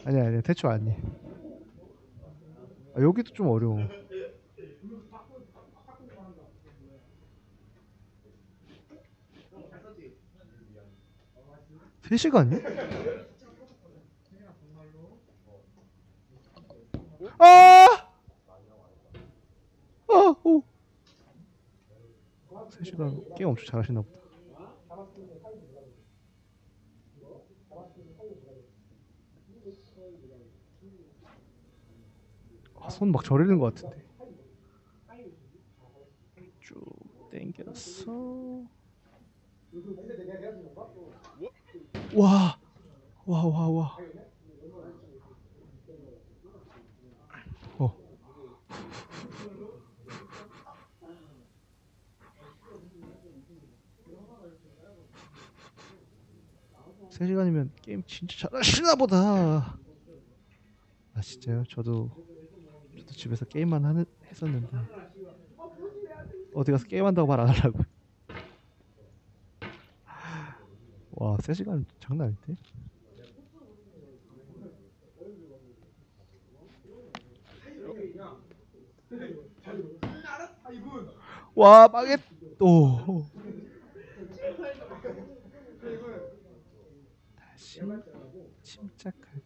아니야 아니야 태초 아니. 아, 여기도 좀 어려워. 3시간이요? 아! 아! 오! 3시간 게임 엄청 잘하시나 보다. 아, 손 막 저리는 것 같은데. 쭉 당겼어. 와! 와, 와, 와. 어. 3시간이면 게임 진짜 잘하시나 보다. 아, 진짜요? 저도 집에서 게임만 했었는데 어디 가서 게임한다고 말 안 하려고. 와, 3시간 장난 아닌데? 와, 망했. 오. 다시 침착하게.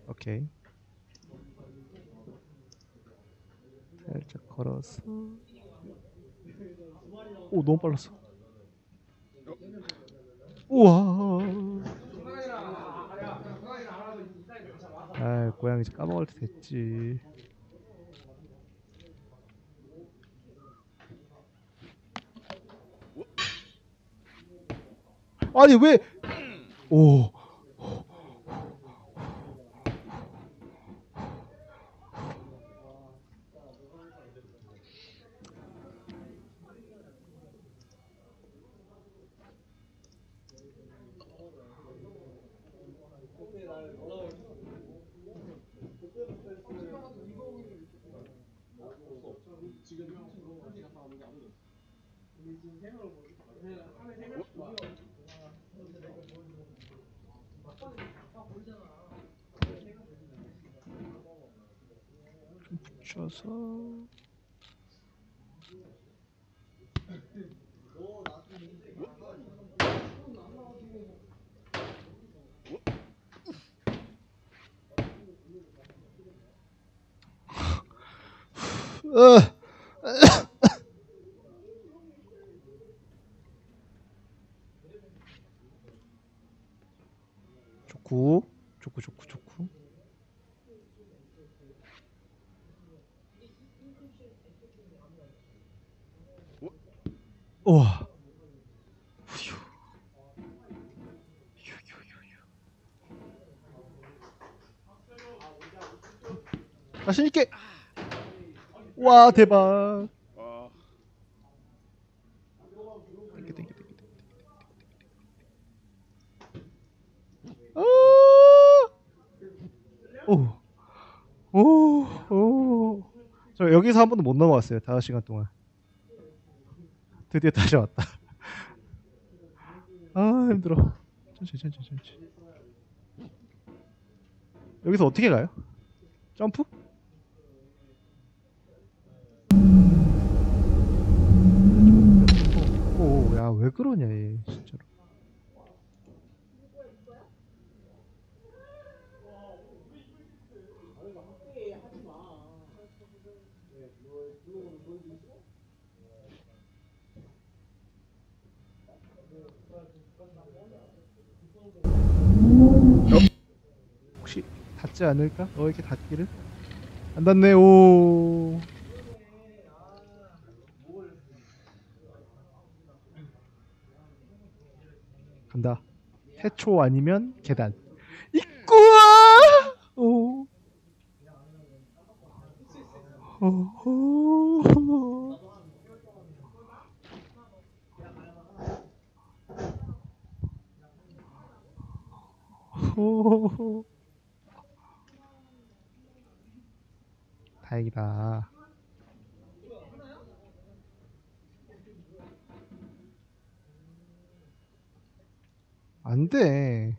오케이. 살짝 걸어서. 오, 너무 빨랐어. 우와. 아, 고양이 이제 까먹을 때 됐지. 아니 왜? 오. 붙여서. 좋고, 좋고, 좋고, 좋고. 우와. 자신 있게. 와, 대박. 땡겨, 땡겨, 땡겨, 땡겨. 아! 오, 오, 오. 저 여기서 한 번도 못 넘어갔어요. 5시간 동안. 드디어 다시 왔다. 아, 힘들어. 천천히, 천천히, 천천히. 여기서 어떻게 가요? 점프? 오, 야, 왜 그러냐, 얘, 진짜로. 혹시 닿지 않을까? 너에게 닿기를? 안 닿네. 오. 간다. 태초 아니면 계단. 입구야. 오. 오. 오. 다행이다. 안 돼.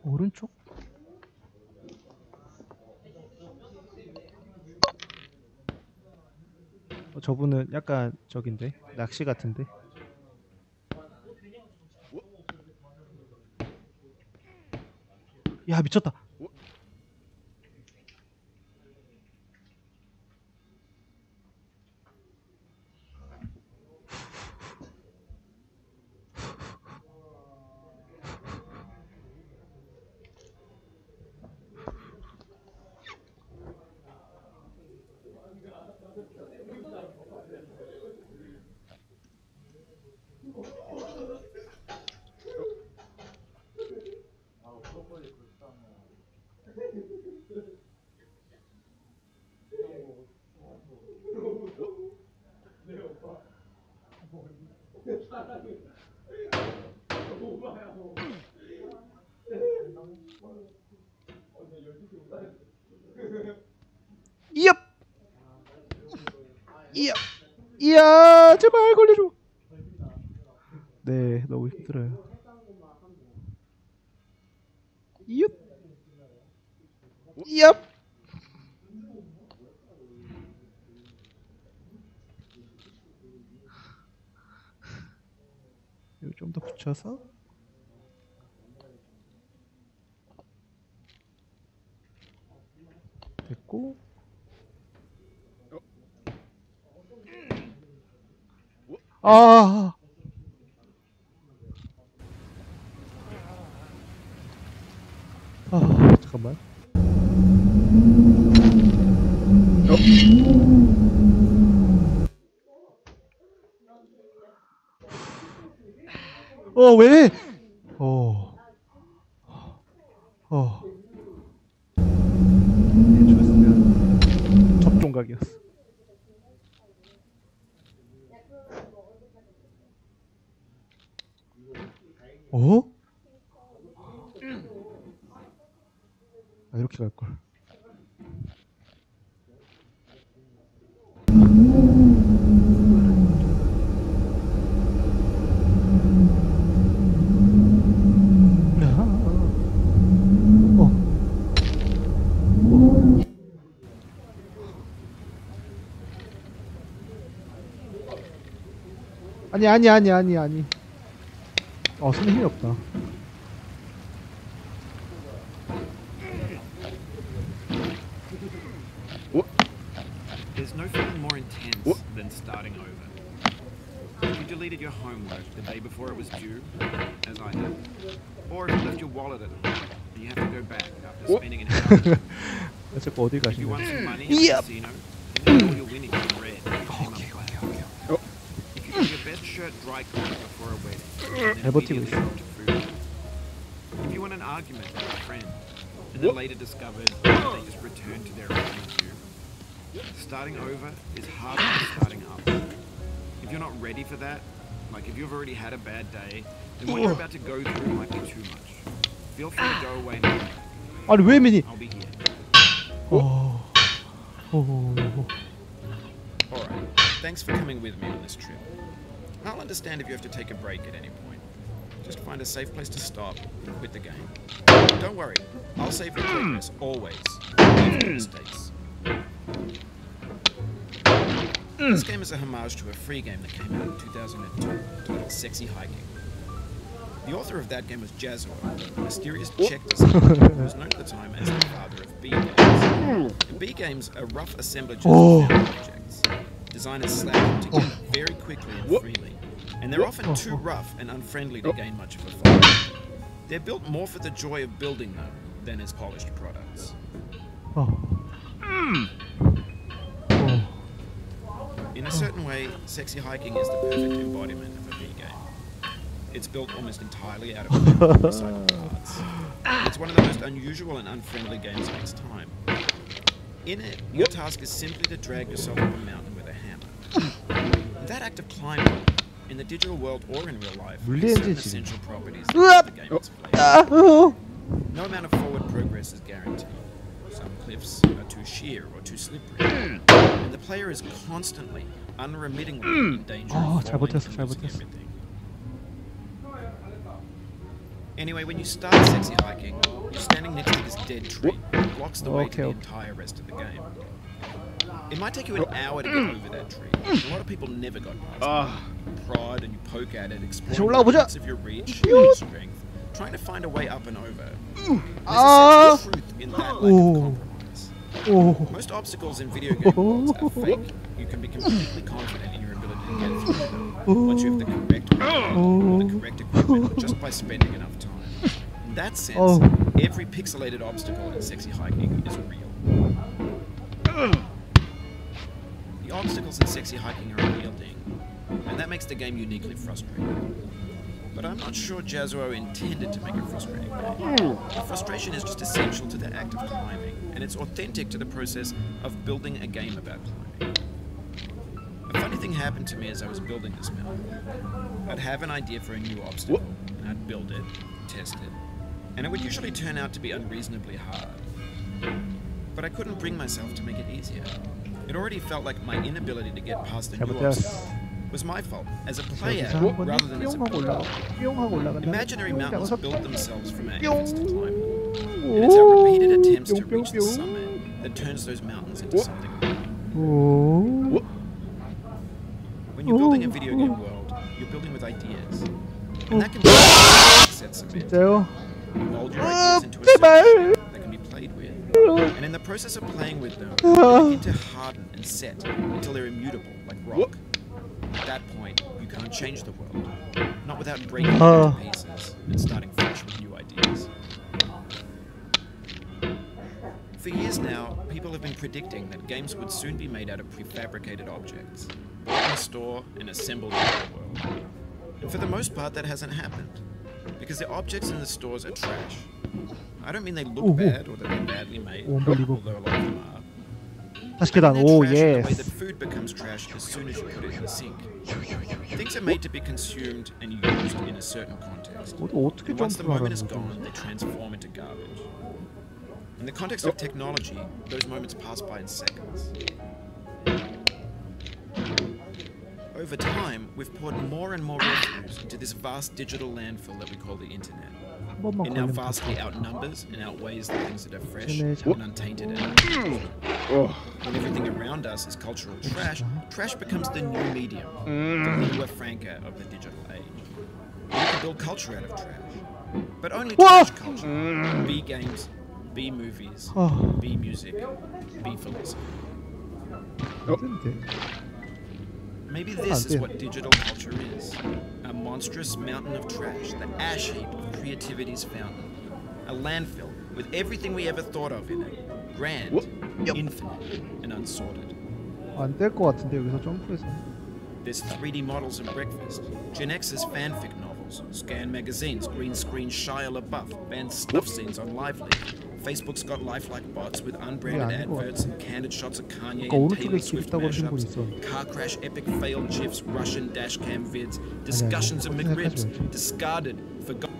오른쪽? 저분은 약간 저긴데 낚시 같은데. 야 미쳤다. 이압! 이압! 이야 제발 걸려줘. 네 너무 힘들어요. 이압! 이압! 여기 좀 더 붙여서 됐고. 아 잠깐만. 왜? 해줬으면 접종각이었어. 이렇게 갈 걸. 아니. 손에 힘이 없다. There's no feeling more intense than starting over. If you deleted your homework the day before it was due, as I did, or if you left your wallet at home, and you have to go back after spending an hour. 자꾸 어디 If you 가시냐? won some money at the casino, and all your winnings in red. 오케이. If you got your best shirt dry cleaned before a wedding, and then 잘 버티고 immediately 있어. got to food. If you won an argument with a friend, and then later discovered that they just returned to their original view. Starting over is harder than starting up. If you're not ready for that, like if you've already had a bad day, then what you're about to go through might be too much. Feel free to go away now. 아니 왜 미니? I'll be here. Alright, thanks for coming with me on this trip. I'll understand if you have to take a break at any point. Just find a safe place to stop and quit the game. Don't worry, I'll save your progress always, even your mistakes. This game is a homage to a free game that came out in 2002 titled Sexy Hiking. The author of that game was Jazzo, a mysterious Czech designer who was known at the time as the father of B games. And B games are rough assemblages of found objects. Designers slap them together very quickly and freely, and they're often too rough and unfriendly to gain much of a following. They're built more for the joy of building them than as polished products. In a certain way, Sexy Hiking is the perfect embodiment of a V game. It's built almost entirely out of recycled parts. It's one of the most unusual and unfriendly games of its time. In it, your task is simply to drag yourself up a mountain with a hammer. That act of climbing, in the digital world or in real life, has certain essential properties that give the game its flavor. No amount of forward progress is guaranteed. Some cliffs are too sheer or too slippery, and the player is constantly, unremittingly in danger of falling and losing everything. Anyway, when you start sexy hiking, you're standing next to this dead tree that blocks the way to the entire rest of the game. It might take you an hour to get over that tree. A lot of people never got past it. You prod and you poke at it, exploring the limits of your reach and your strength, trying to find a way up and over. There's a sense of truth in that lack of compromise. Most obstacles in video game worlds are fake. You can be completely confident in your ability to get through them once you have the correct weapon or the correct equipment, just by spending enough time. In that sense, every pixelated obstacle in sexy hiking is real. The obstacles in sexy hiking are unyielding, and that makes the game uniquely frustrating. But I'm not sure Jazzuo intended to make a frustrating game. The frustration is just essential to the act of climbing, and it's authentic to the process of building a game about climbing. A funny thing happened to me as I was building this mountain. I'd have an idea for a new obstacle, and I'd build it, test it, and it would usually turn out to be unreasonably hard. But I couldn't bring myself to make it easier. It already felt like my inability to get past the new obstacle was my fault, as a player, rather than as a builder. Imaginary mountains build themselves from our efforts to climb them. And it's our repeated attempts to reach the summit that turns those mountains into something real. When you're building a video game world, you're building with ideas. And that can be sets of it. You mold your ideas into a certain shape that can be played with. And in the process of playing with them, they begin to harden and set until they're immutable, like rock. At that point, you can't change the world. Not without breaking it into pieces and starting fresh with new ideas. For years now, people have been predicting that games would soon be made out of prefabricated objects, bought in a store and assembled in the world. And for the most part, that hasn't happened, because the objects in the stores are trash. I don't mean they look bad or that they're badly made, although a lot of them are. 계단. 오, The way that food becomes trash as soon as you put it in the sink. Things are made to be consumed and used in a certain context. And once the moment is gone, they transform into garbage. In the context of technology, those moments pass by in seconds. Over time, we've poured more and more refuse into this vast digital landfill that we call the internet. It now vastly outnumbers and outweighs the things that are fresh and untainted and when everything around us is cultural trash, trash becomes the new medium, the lingua franca of the digital age. You can build culture out of trash, but only trash culture. Be games, be movies, be music, be philosophy. Maybe this is what digital culture is. A monstrous mountain of trash, the ash heap of creativity's fountain. A landfill with everything we ever thought of in it. Grand, infinite, and unsorted. 안 될 것 같은데 여기서 점프해서. There's 3D models at breakfast, Gen X's fanfic novels, scan magazines, green screen Shia LaBeouf, banned snuff scenes on Lively. Facebook's got lifelike bots with unbranded adverts and candid shots of Kanye and Taylor Swift mashups, car crash epic failed gifs, Russian dashcam vids, discussions of McRibs, discarded, forgotten.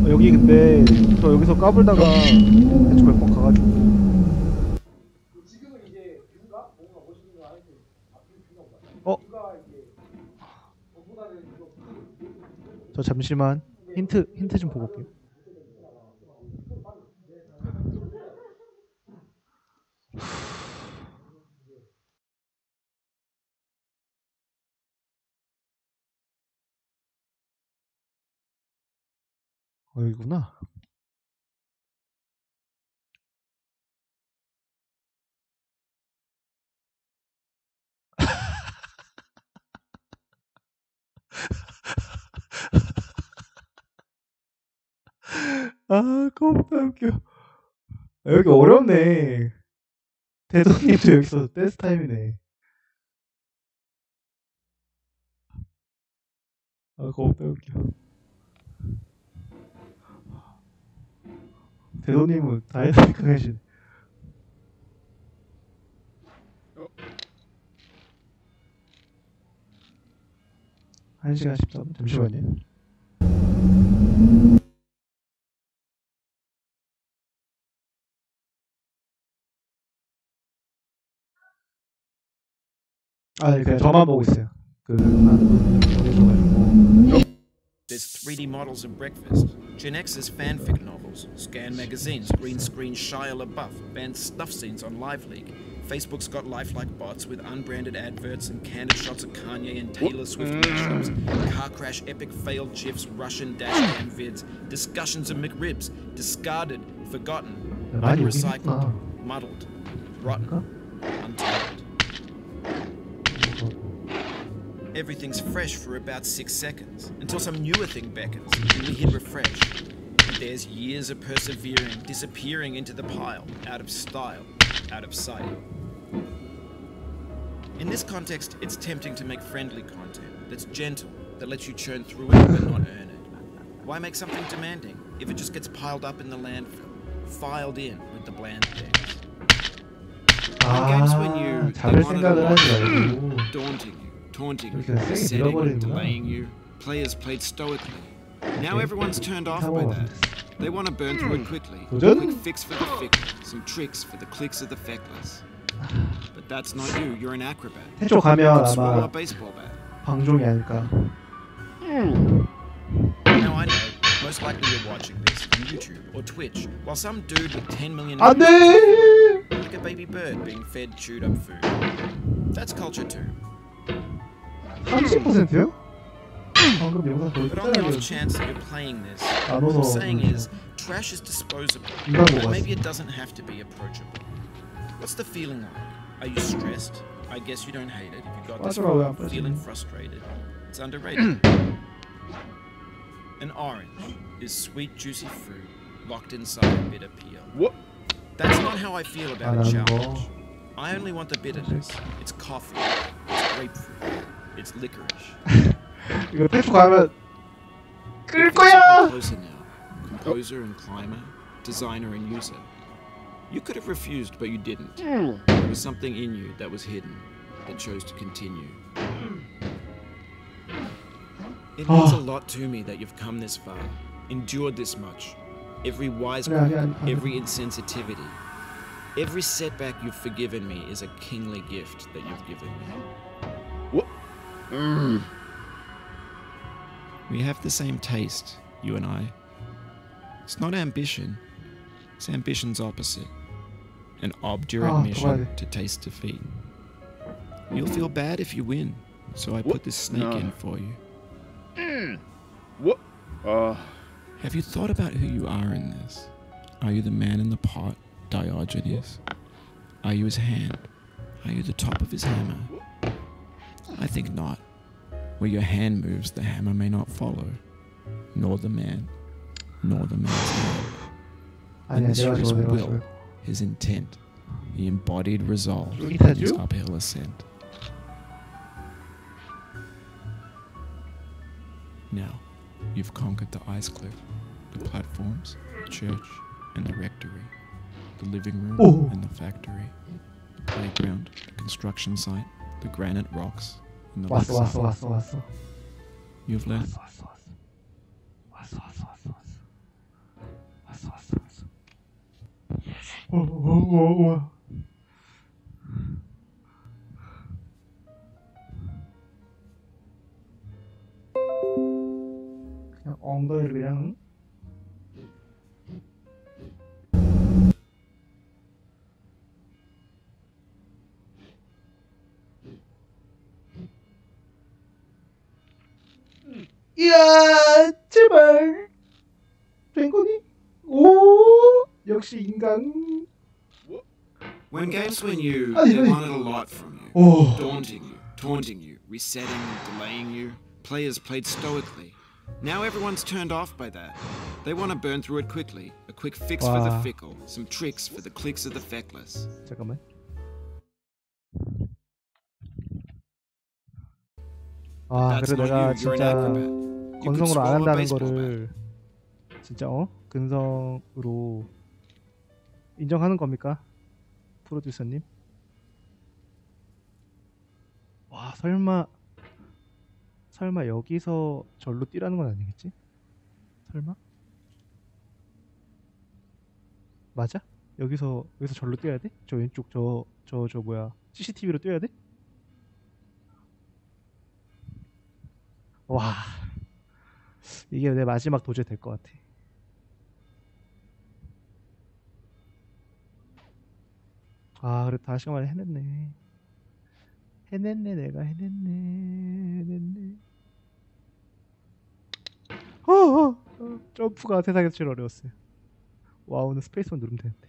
여기 근데 저 여기서 까불다가 대충 몇 번 가가지고. 저 잠시만 힌트 좀 보고 올게요. 여기구나. 아, 겁나 웃겨. 여기 어렵네. 대도님도 여기서 댄스 타임이네. 아, 겁나 웃겨. 대도님은 다이나믹하게 하시네. 1시간 13분. 잠시만요. 아, 그냥 저만 보고 있어요. 그 많은 분들이 보내줘가지고. There's 3D models of breakfast, Gen X's fanfic novels, scan magazines, green screen Shia LaBeouf, banned stuff scenes on Live League. Facebook's got lifelike bots with unbranded adverts and candid shots of Kanye and Taylor Swift mashups, car crash epic failed gifs, Russian dashcam vids, discussions of McRibs, discarded, forgotten, 많이 오긴 unrecycled, 했구나. muddled, rotten, untold. Everything's fresh for about 6 seconds, until some newer thing beckons, and we hit refresh. And there's years of persevering, disappearing into the pile, out of style, out of sight. In this context, it's tempting to make friendly content that's gentle, that lets you churn through it but not earn it. Why make something demanding if it just gets piled up in the landfill, filed in with the bland things? Games when you 잘할 want it a 생각을 lot, 하지 말고 daunting you, taunting you, 그렇게 세게 setting, 밀어버리는구나. delaying you. Players played stoically. Now everyone's turned off by 상황 that. They want to burn through it quickly. 도전? Quick fix for the fickle, some tricks for the clicks of the feckless. But that's not you. You're an acrobat. 태초 가면 Swirl a 아마 baseball bat. 방종이 아닐까. Now I know. Most likely you're watching this on YouTube or Twitch while some dude with 10 million 안 돼! like a baby bird being fed chewed up food. That's culture too. 30%요? 방금 영상 거의 But on the off 끝자락이었는데. chance that you're playing this, 안 what I'm 웃어. saying is trash is disposable. 이거 But 먹었어. maybe it doesn't have to be approachable. What's the feeling like? Are you stressed? I guess you don't hate it if you got this 빠져라, 왜안 far. 빠지니? Feeling frustrated. It's underrated. An orange is sweet, juicy fruit locked inside a bitter peel. What? That's not how I feel about a 안 challenge. 거. I only want the bitterness. It's coffee. It's grapefruit. It's licorice. 이거 태초 가면 끌 It feels like 거야! we're closer now. Composer and climber, designer and user. You could have refused, but you didn't. There was something in you that was hidden, that chose to continue. It means a lot to me that you've come this far, endured this much. Every wisecrack, every insensitivity, every setback you've forgiven me is a kingly gift that you've given me. What? We have the same taste, you and I. It's not ambition. It's ambition's opposite. An obdurate mission 좋아요. to taste defeat. You'll feel bad if you win, so I put this snake in for you. What? Have you thought about who you are in this? Are you the man in the pot, Diogenes? Are you his hand? Are you the top of his hammer? I think not. Where your hand moves, the hammer may not follow, nor the man, nor the man's hand. 아니야, This 내가 is 좋아, 내가 will, 좋아. his intent, the embodied resolve in 쫄깃하죠? his uphill ascent. Now, you've conquered the ice cliff, the platforms, the church, and the rectory, the living room Oh. and the factory, the playground, the construction site, the granite rocks, and the 왔어, lakeside. 왔어, 왔어, 왔어. You've learned 왔어, 왔어, 왔어. 왔어, 왔어, 왔어, 왔어. 왔어, 왔어, 왔어. 오. 그냥 엉덩이를 그냥 이야 제발 된 거니? 오 역시 인간. when games when you 아니, they 아니. wanted a lot from you, 오 taunting you, resetting and delaying you. Players played stoically. Now everyone's turned off by that. They want to burn through it quickly. A quick fix for the 와. fickle, some tricks for the clicks of the feckless. 잠깐만. 아 That's 그래 not 내가 you. You're an 진짜 acrobat. You could 건성으로 안 swallow a 한다는 baseball bat. 거를 진짜 근성으로 인정하는 겁니까? 프로듀서님? 설마 여기서 절로 뛰라는 건 아니겠지? 설마? 맞아? 여기서 절로 뛰어야 돼? 저 왼쪽 저 뭐야? CCTV로 뛰어야 돼? 와, 이게 내 마지막 도제 될 것 같아. 아, 그래 다시간만에 해냈네. 해냈네, 내가 해냈네. 점프가 세상에서 제일 어려웠어요. 와우는 스페이스만 누르면 되는데.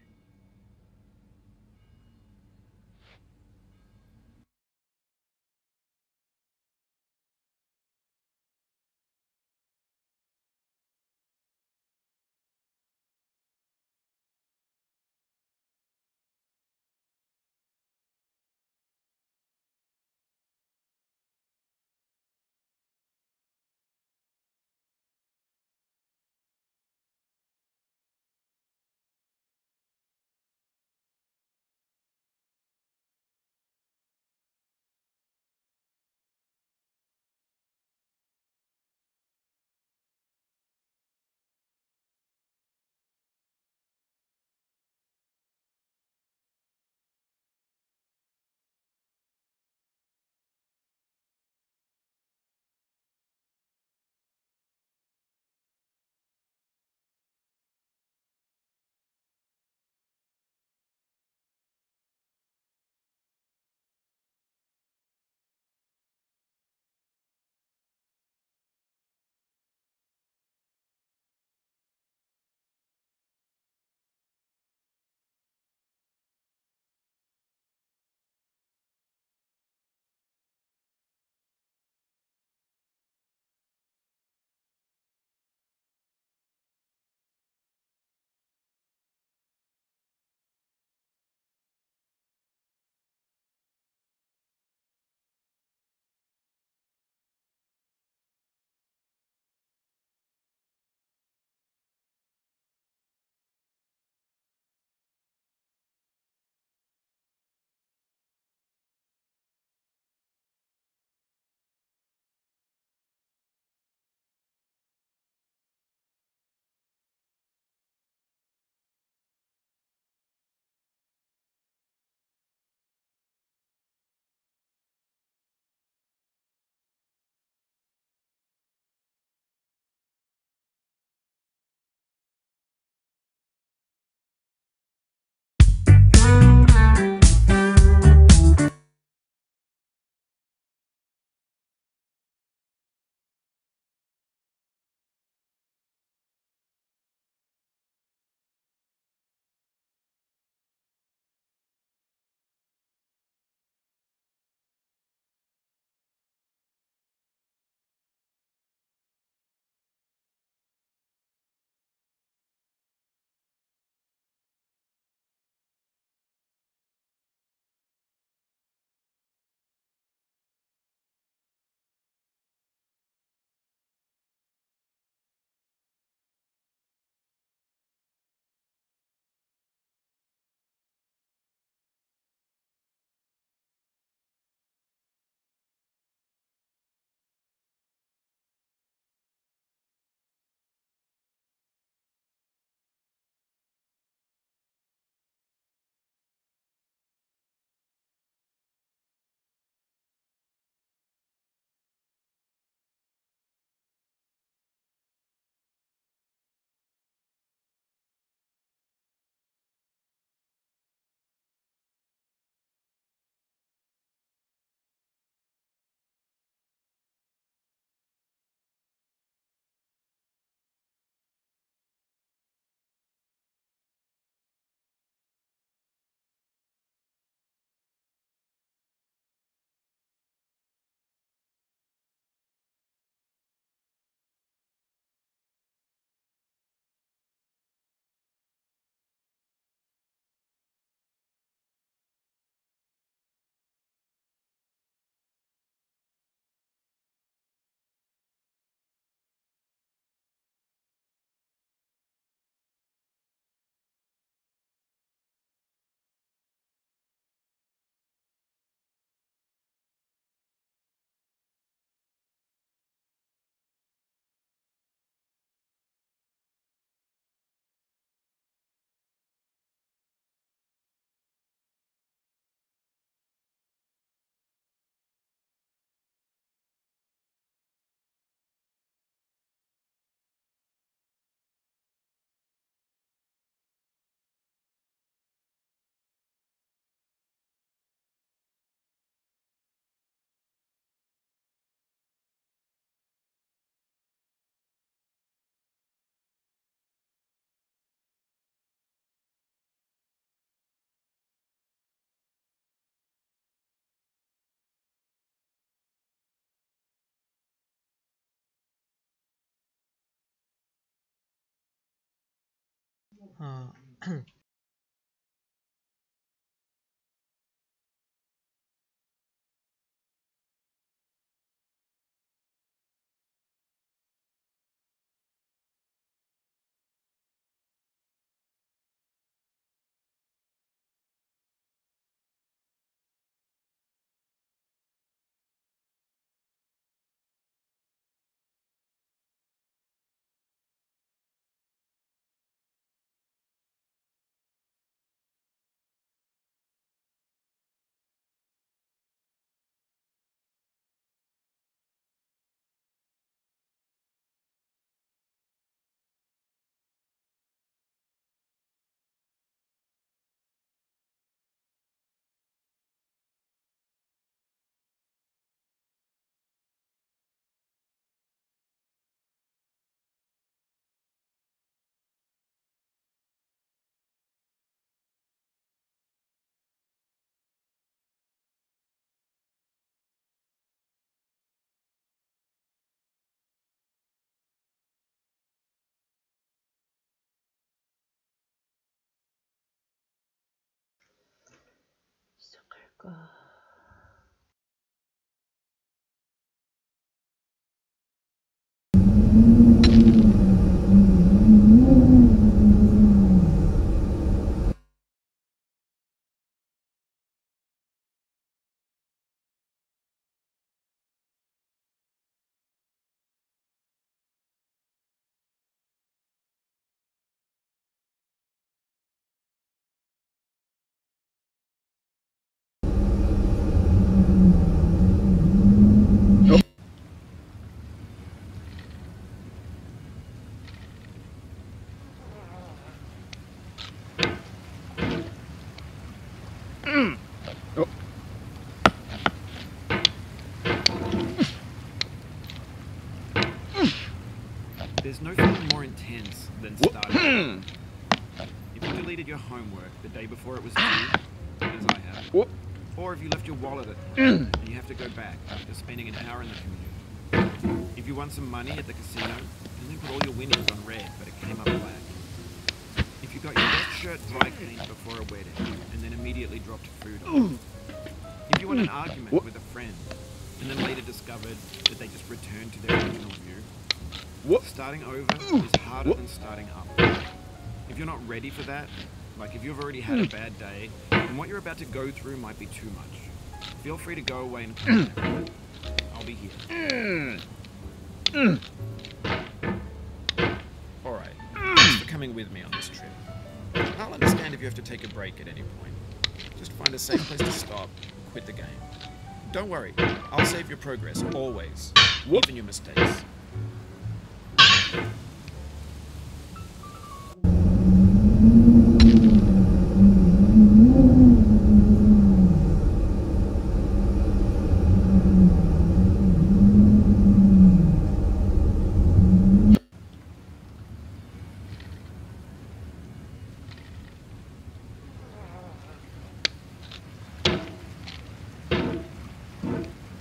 아, 시작할까? There's no feeling more intense than starting. If you deleted your homework the day before it was due, as I have, What? or if you left your wallet at home and you have to go back after spending an hour in the commute. If you won some money at the casino and then put all your winnings on red, but it came up black. If you got your best shirt dry cleaned before a wedding and then immediately dropped food on it. If you won an argument with a friend and then later discovered that they just returned to their original view. What? Starting over is harder than starting up. If you're not ready for that, like if you've already had a bad day, then what you're about to go through might be too much. Feel free to go away and come back. I'll be here. Alright, thanks for coming with me on this trip. I'll understand if you have to take a break at any point. Just find a safe place to stop and quit the game. Don't worry, I'll save your progress, always. Even your mistakes.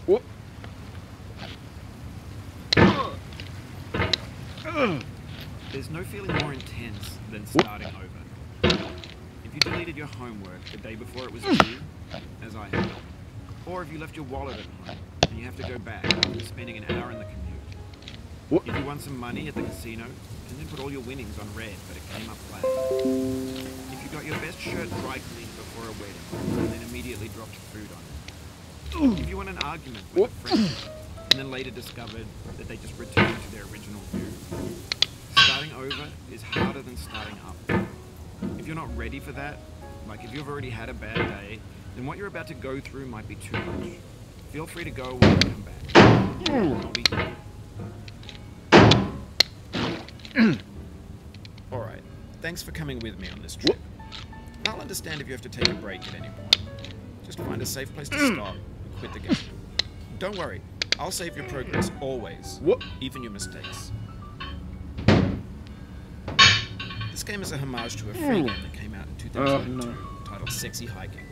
What? There's no feeling more intense than starting over. If you deleted your homework the day before it was due, as I have, or if you left your wallet at home and you have to go back after spending an hour in the commute. If you won some money at the casino and then put all your winnings on red, but it came up black. If you got your best shirt dry cleaned before a wedding and then immediately dropped food on it. If you won an argument with a friend and then later discovered that they just returned to their original view. Starting over is harder than starting up. If you're not ready for that, like if you've already had a bad day, then what you're about to go through might be too much. Feel free to go away and come back. I'll be here. Alright, thanks for coming with me on this trip. I'll understand if you have to take a break at any point. Just find a safe place to stop and quit the game. Don't worry, I'll save your progress, always. Even your mistakes. This game is a homage to a free game that came out in 2002 titled Sexy Hiking.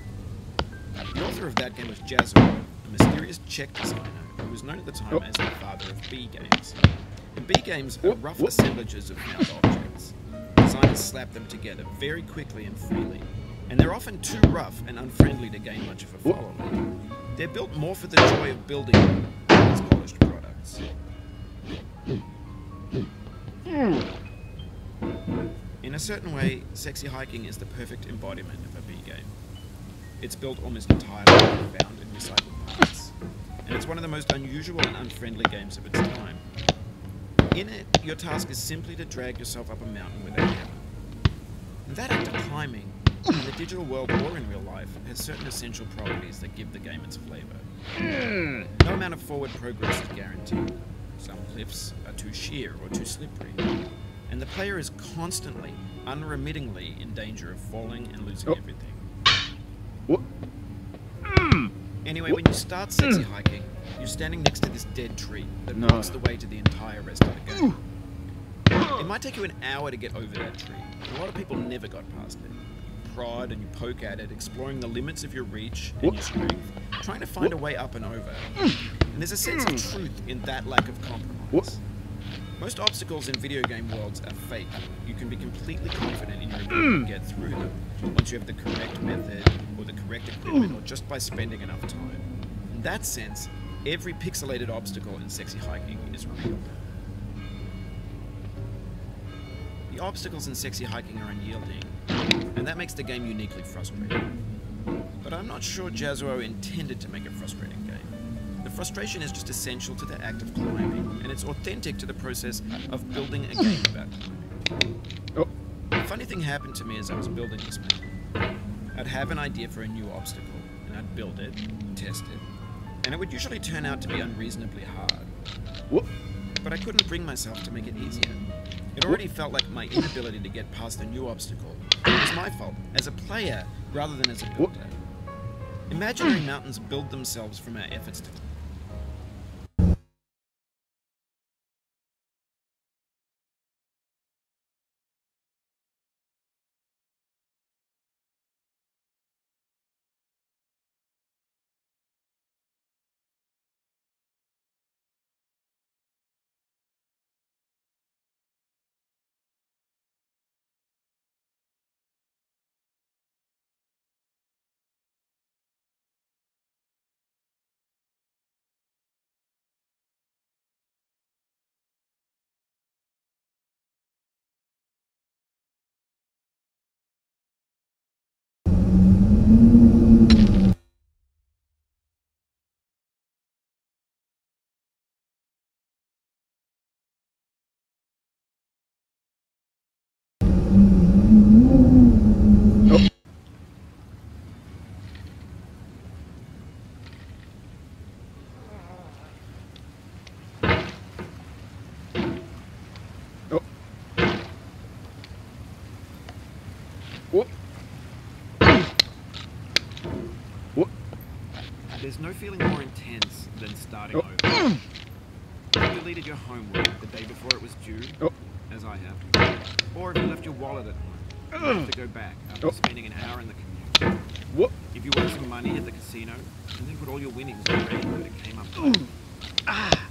The author of that game was Jazzo, a mysterious Czech designer who was known at the time as the father of B games. And B games are rough assemblages of found objects. designers slap them together very quickly and freely, and they're often too rough and unfriendly to gain much of a following. They're built more for the joy of building them than as polished products. In a certain way, Sexy Hiking is the perfect embodiment of a B game. It's built almost entirely found in recycled parts, and it's one of the most unusual and unfriendly games of its time. In it, your task is simply to drag yourself up a mountain with a hammer. And that act of climbing, in the digital world or in real life, has certain essential properties that give the game its flavor. No amount of forward progress is guaranteed. Some cliffs are too sheer or too slippery, and the player is constantly, unremittingly in danger of falling and losing everything. Anyway, when you start Sexy Hiking, you're standing next to this dead tree that blocks the way to the entire rest of the game. It might take you an hour to get over that tree, and a lot of people never got past it. You prod and you poke at it, exploring the limits of your reach and your strength, trying to find a way up and over. And there's a sense of truth in that lack of compromise. Most obstacles in video game worlds are fake. You can be completely confident in your ability to get through them once you have the correct method or the correct equipment or just by spending enough time. In that sense, every pixelated obstacle in Sexy Hiking is real. The obstacles in Sexy Hiking are unyielding, and that makes the game uniquely frustrating. But I'm not sure Jazuo intended to make a frustrating game. The frustration is just essential to the act of climbing, and it's authentic to the process of building a game about climbing. A funny thing happened to me as I was building this map. I'd have an idea for a new obstacle, and I'd build it, test it, and it would usually turn out to be unreasonably hard. But I couldn't bring myself to make it easier. It already felt like my inability to get past a new obstacle was my fault, as a player rather than as a builder. Imaginary mountains build themselves from our efforts to There's no feeling more intense than starting over. If you deleted your homework the day before it was due, as I have, or if you left your wallet at home, you have to go back after spending an hour in the commute. If you won some money at the casino, and then put all your winnings on ready when it came up late.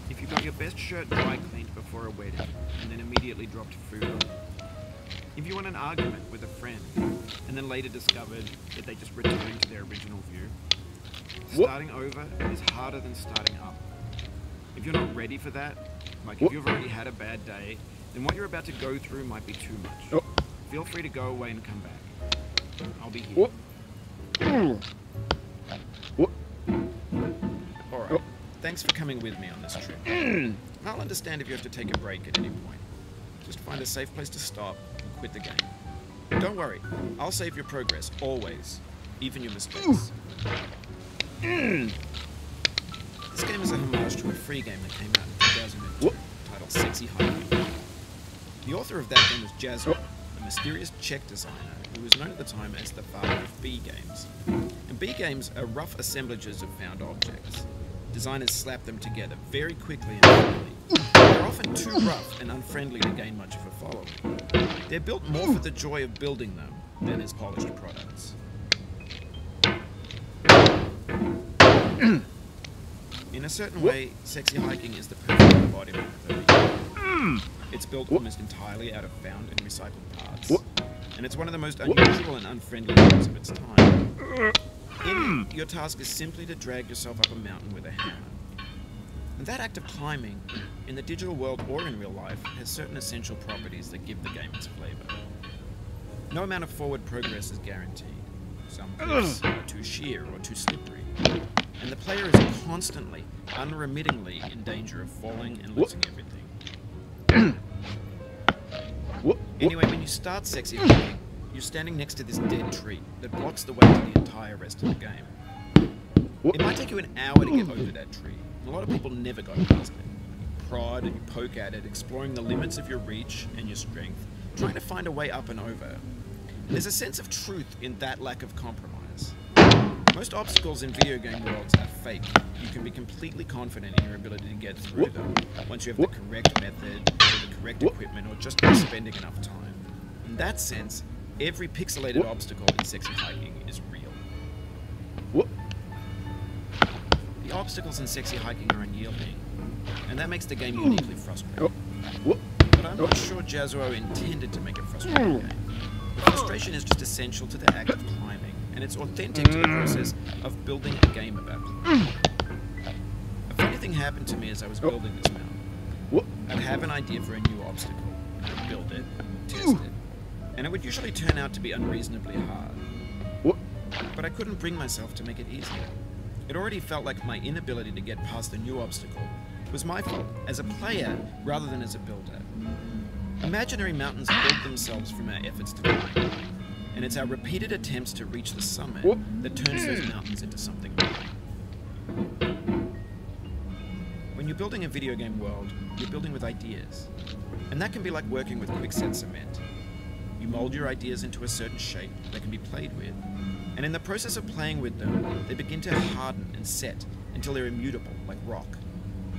If you got your best shirt dry cleaned before a wedding, and then immediately dropped food on it. If you won an argument with a friend, and then later discovered that they just returned to their original view. Starting over is harder than starting up. If you're not ready for that, like if you've already had a bad day, then what you're about to go through might be too much. Feel free to go away and come back. I'll be here. Alright, thanks for coming with me on this trip. I'll understand if you have to take a break at any point. Just find a safe place to stop and quit the game. Don't worry, I'll save your progress, always. Even your mistakes. This game is a homage to a free game that came out in 2002, titled Sexy Hiking. The author of that game was Jazuo, a mysterious Czech designer who was known at the time as the father of B games. And B games are rough assemblages of found objects. Designers slap them together very quickly and freely. They're often too rough and unfriendly to gain much of a following. They're built more for the joy of building them than as polished products. In a certain way, Sexy Hiking is the perfect embodiment of a B game. It's built almost entirely out of found and recycled parts, and it's one of the most unusual and unfriendly games of its time. In it, your task is simply to drag yourself up a mountain with a hammer. And that act of climbing, in the digital world or in real life, has certain essential properties that give the game its flavor. No amount of forward progress is guaranteed. Some cliffs are too sheer or too slippery, and the player is constantly, unremittingly in danger of falling and losing everything. Anyway, when you start sexy hiking, you're standing next to this dead tree that blocks the way to the entire rest of the game. It might take you an hour to get over that tree, and a lot of people never go past it. You prod and you poke at it, exploring the limits of your reach and your strength, trying to find a way up and over. And there's a sense of truth in that lack of compromise. Most obstacles in video game worlds are fake. You can be completely confident in your ability to get through them once you have the correct method, or the correct equipment, or just by spending enough time. In that sense, every pixelated obstacle in sexy hiking is real. The obstacles in sexy hiking are unyielding, and that makes the game uniquely frustrating. But I'm not sure Jazuo intended to make a frustrating game. The frustration is just essential to the act of climbing, and it's authentic to the process of building a game about climbing. A funny thing happened to me as I was building this mountain. I'd have an idea for a new obstacle, I'd build it, test it, and it would usually turn out to be unreasonably hard. But I couldn't bring myself to make it easier. It already felt like my inability to get past a new obstacle was my fault as a player rather than as a builder. Imaginary mountains build themselves from our efforts to climb, and it's our repeated attempts to reach the summit that turns those mountains into something new. When you're building a video game world, you're building with ideas, and that can be like working with quickset cement. You mold your ideas into a certain shape that can be played with, and in the process of playing with them, they begin to harden and set until they're immutable, like rock.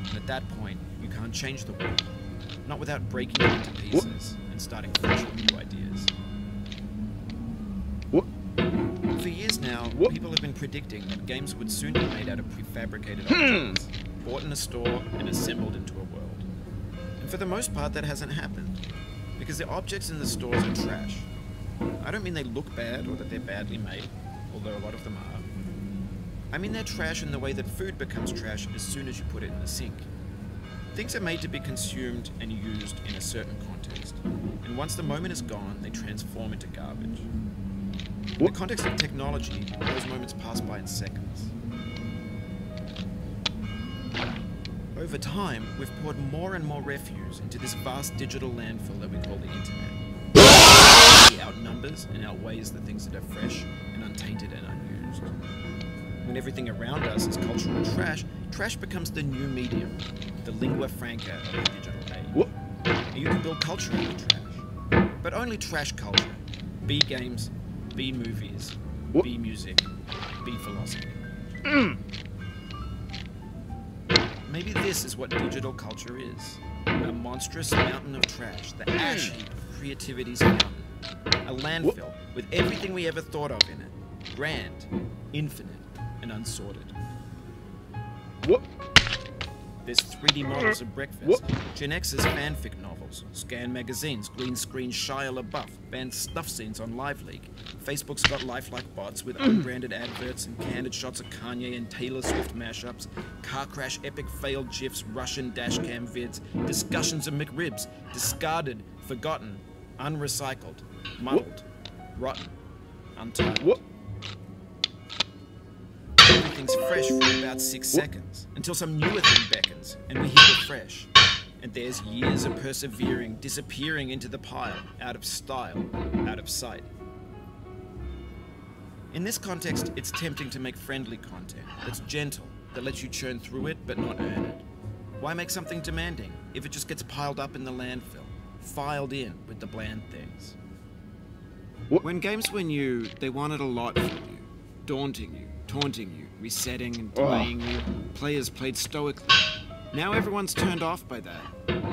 And at that point, you can't change the world, not without breaking it into pieces and starting fresh with new ideas. For years now, people have been predicting that games would soon be made out of prefabricated objects, bought in a store and assembled into a world. And for the most part, that hasn't happened, because the objects in the stores are trash. I don't mean they look bad or that they're badly made, although a lot of them are. I mean they're trash in the way that food becomes trash as soon as you put it in the sink. Things are made to be consumed and used in a certain context, and once the moment is gone, they transform into garbage. In the context of technology, those moments pass by in seconds. Over time, we've poured more and more refuse into this vast digital landfill that we call the internet. It outnumbers and outweighs the things that are fresh and untainted and unused. When everything around us is cultural trash, trash becomes the new medium, the lingua franca of the digital age. And you can build culture out of trash, but only trash culture. B games, B movies, B music, B philosophy. Maybe this is what digital culture is. A monstrous mountain of trash, the ash heap of creativity's mountain. A landfill with everything we ever thought of in it. Grand, infinite, and unsorted. There's 3D models of breakfast, Gen X's fanfic novels, Scan magazines, green screen Shia LaBeouf, banned snuff scenes on Live Leak. Facebook's got lifelike bots with unbranded adverts and candid shots of Kanye and Taylor Swift mashups, car crash epic failed GIFs, Russian dashcam vids, discussions of McRibs, discarded, forgotten, unrecycled, muddled, rotten, untitled. Everything's fresh for about 6 seconds, until some newer thing beckons, and we hit refresh. And there's years of persevering, disappearing into the pile, out of style, out of sight. In this context, it's tempting to make friendly content, that's gentle, that lets you churn through it but not earn it. Why make something demanding, if it just gets piled up in the landfill, filed in with the bland things? When games were new, they wanted a lot from you, daunting you, taunting you, resetting and delaying you. Players played stoically. Now everyone's turned off by that.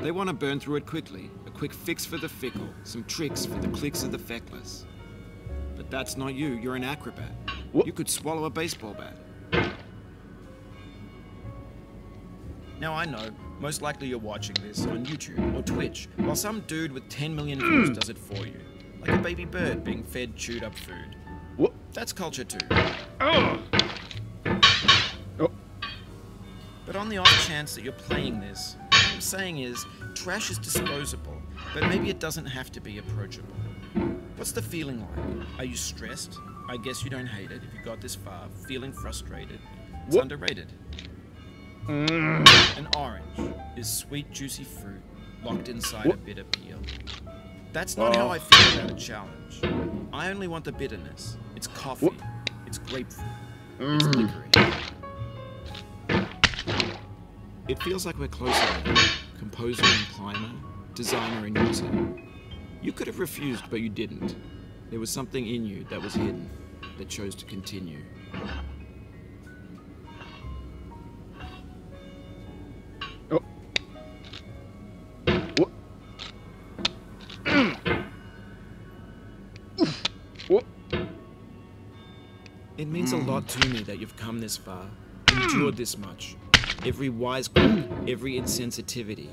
They want to burn through it quickly. A quick fix for the fickle, some tricks for the clicks of the feckless. But that's not you. You're an acrobat. You could swallow a baseball bat. Now I know, most likely you're watching this on YouTube or Twitch, while some dude with 10 million views does it for you. Like a baby bird being fed chewed up food. What? That's culture too. Oh. But on the off chance that you're playing this, what I'm saying is, trash is disposable, but maybe it doesn't have to be approachable. What's the feeling like? Are you stressed? I guess you don't hate it if you got this far, feeling frustrated. It's What? underrated. Mm. An orange is sweet, juicy fruit locked inside What? a bitter peel. That's not how I feel about a challenge. I only want the bitterness. It's coffee. What? It's grapefruit. It's licorice. It feels like we're closer together. Composer and climber, designer and user. You could have refused, but you didn't. There was something in you that was hidden, that chose to continue. Oh. What? What? It means a lot to me that you've come this far, endured this much. Every wisecrack, every insensitivity,